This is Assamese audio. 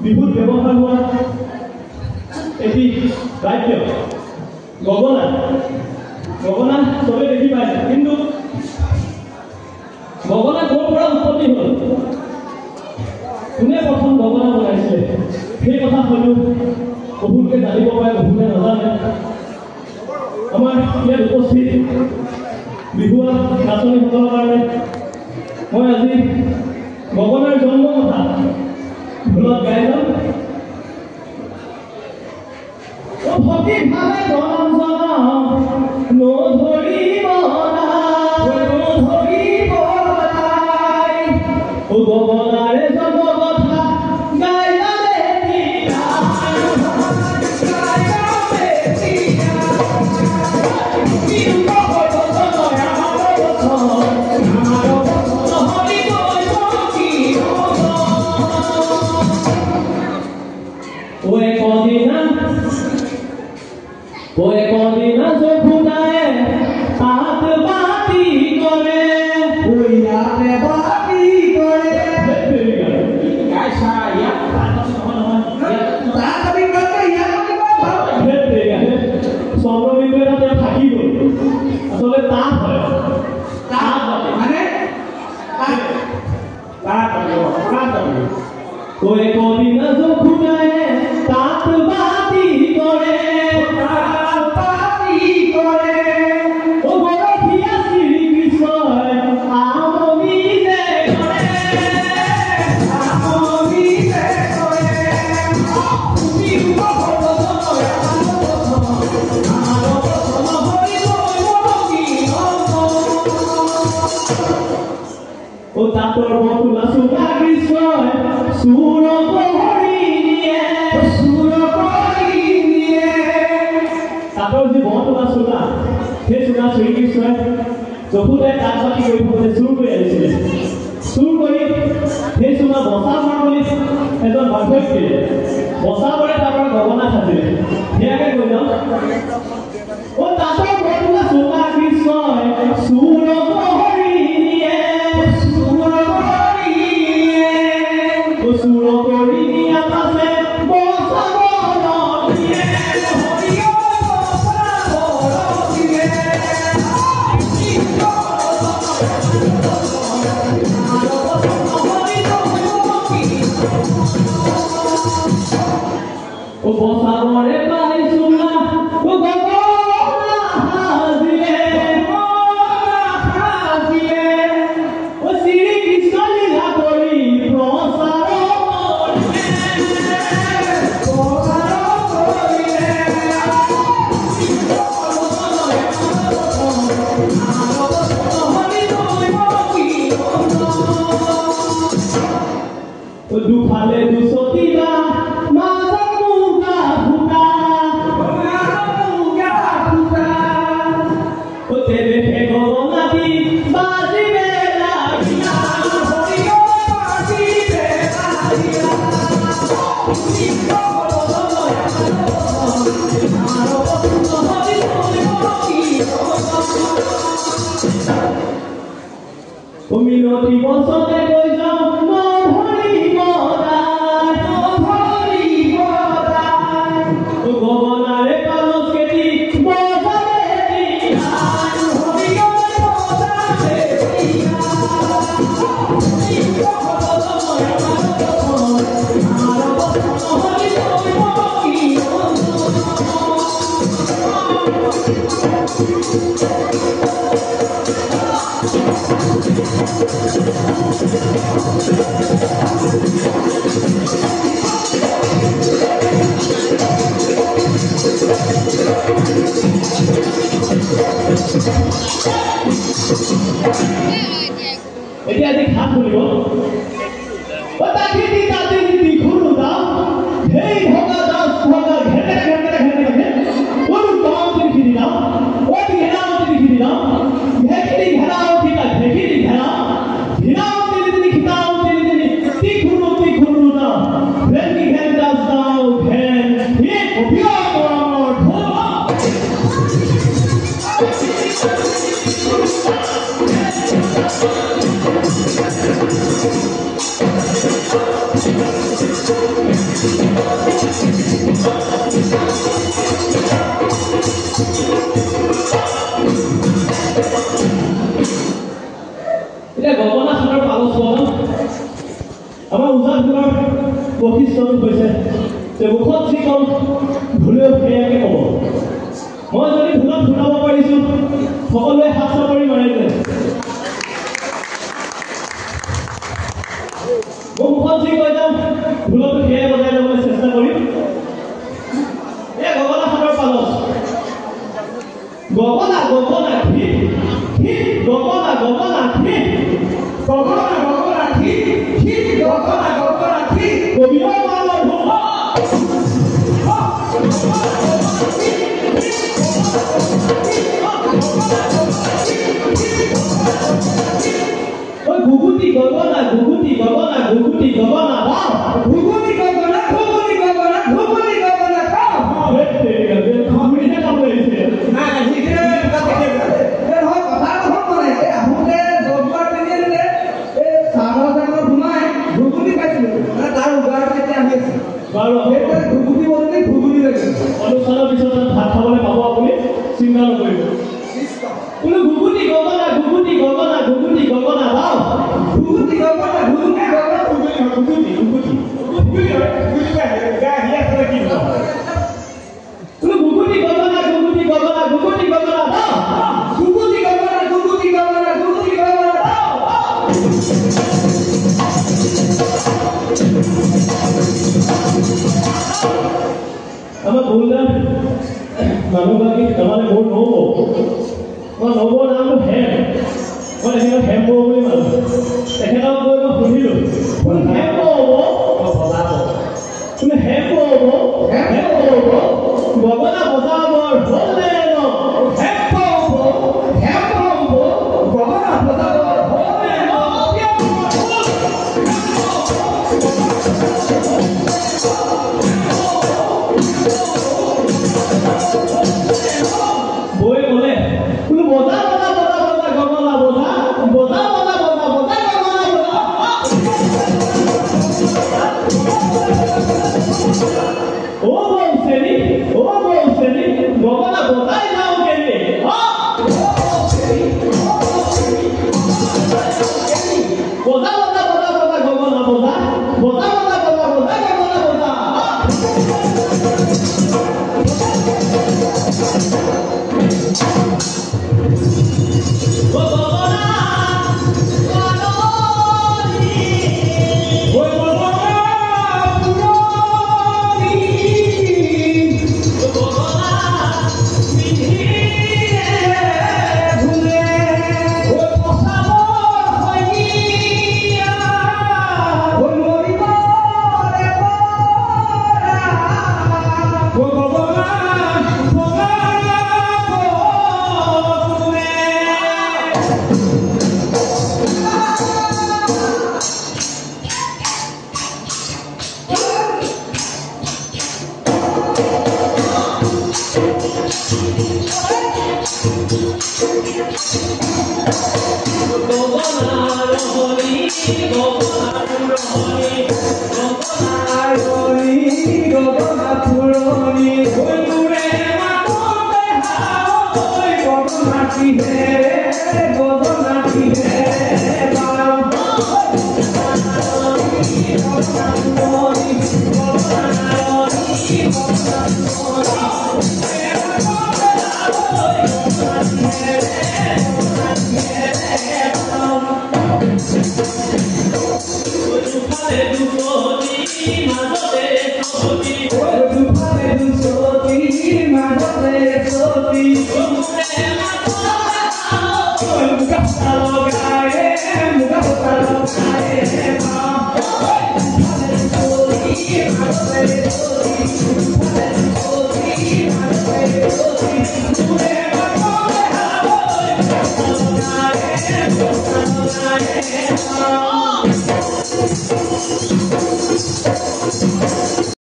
বিহুত ব্যৱহাৰ হোৱা এটি বাদ্য গগনা গগনা চবে দেখি পাইছে কিন্তু গগনা ক'ৰ পৰা উৎপত্তি হ'ল কোনে প্ৰথম গগনা বনাইছিলে সেই কথা হয়তো বহুতে জানিব পাৰে বহুতে নাজানে আমাৰ ইয়াত উপস্থিত বিহুৱা নাচনীসকলৰ কাৰণে মই আজি গগনাৰ জন্ম কথা ঢোলত গাই যাম ভক্তি ভাৱে গণ নধৰিব গগনাৰে জন্ম কথা গাই Poekodina zokunae at bati kore oya te bati kore kaisa ya ta kami kore ya sobo bibera te thaki gol asole ta hoy ta mane ta kore poekodina zokunae at bati kore Tator botula sugagi soy suro kohorinie tator ji botula suga he suga sugi soy jokute tasati koi bole sur koi aisile sur koi he suga bosa maroli ejon bhagbek kile bosa bore tapor gogona khatile heake koi na o tator botula sugagi soy suro Suro korini apase bosa borodie horiyo bosa borodie o bosa bore pai suna o gogona hazie o siri kisali la kori prosa Dukhale dusotira mazamuga futa o tebe phego nadi baji bela gina horiyo baji bela gina o minoti bosone koi jao Jadi adik hak beliau. बताइए कि ताते की दिखुरु दा, हे होगा दा होगा घटे वो काम की खिरी दा, वो घना की खिरी दा, हे की घना की दा, हे की घना की खिता की दिखुरु दा, when we have does now can he उपयोग ढोला এটা গগনা খানৰ পালস্বন আমাৰ উজানপুৰৰ বৈশিষ্ট্যটো হৈছে যে মুখত যি কম ভুলেও সেয়াকে ক'ব মই যদি ভুলত শুনাব পাৰিছোঁ সকলোৱে হাত চাপৰি মাৰিলে মই মুখত যি কৈ যাম ভুলতো সেয়াই বজাই যাবলৈ চেষ্টা কৰিম এয়া গগনা খানৰ পালচ গগনা গগনা ঠিক ঠিক গগনা গগনা ঠিক গগনা গগনা ঠিক ঠিক গগনা গগনা ঠিক কবিৰ মালৰ ধুমা ওই ঘুগুটি গগনা ঘুগুটি গগনা ঘুগুটি গগনা বাহ ঘুগুটি গগনা ঘুগুটি গগনা ঘুগুটি গগনা বাহ হে তেরে ঘুগুটি না কাম হইছে না ঠিক আছে এর হয় কথা কথা মানে আহুতে জববার দিনে এ সারা জায়গা ঘুমায় ঘুগুটি খাইছিল মানে তার উগার কেতে আহিছে বাৰু এটা ঘুগুটি বলতে ঘুগুটি লাগে অনুসাৰৰ পিছত ভাত খাবলৈ পাব আপুনি চিন্তা নকৰিব কোনো ঘুগুটি গগনা ঘুগুটি গগনা ঘুগুটি গগনা বাহ ঘুগুটি গগনা ঘুগুটি গগনা ঘুগুটি ঘুগুটি ঘুগুটি ঘুগুটি গা হিয়া করে কি কোনো ঘুগুটি গগনা ঘুগুটি গগনা ঘুগুটি গগনা বাহ ঘুগুটি গগনা ঘুগুটি গগনা ঘুগুটি গগনা বাহ আমার বললাম মানুহবাকি আমার মোৰ নব মই নবৰ নামটো হেম মই তেখেতক হেম বৌ বুলি মানো তেখেতক গৈ মই সুধিলোঁ হেম বৌ হ'ব তুমি হেম বৌ হ'ব হেম বৌ হ'ব গগনা বজাবৰ হ'ল নে ন হেম বৌ হ'ব হেম বৌ হ'ব গগনা বজাবৰ হ'ল নে ন বৌয়ে ক'লে কোনো বজা বজা বজা বজা গগনা বজা বজা বজা বজা বজা গগনা বজা ও বংশেনী গগনা বজাই যাওঁ কেনে বজা বজা বজা বজা গগনা বজা বজা বজা বজা বজা গগনা বজা Thank you.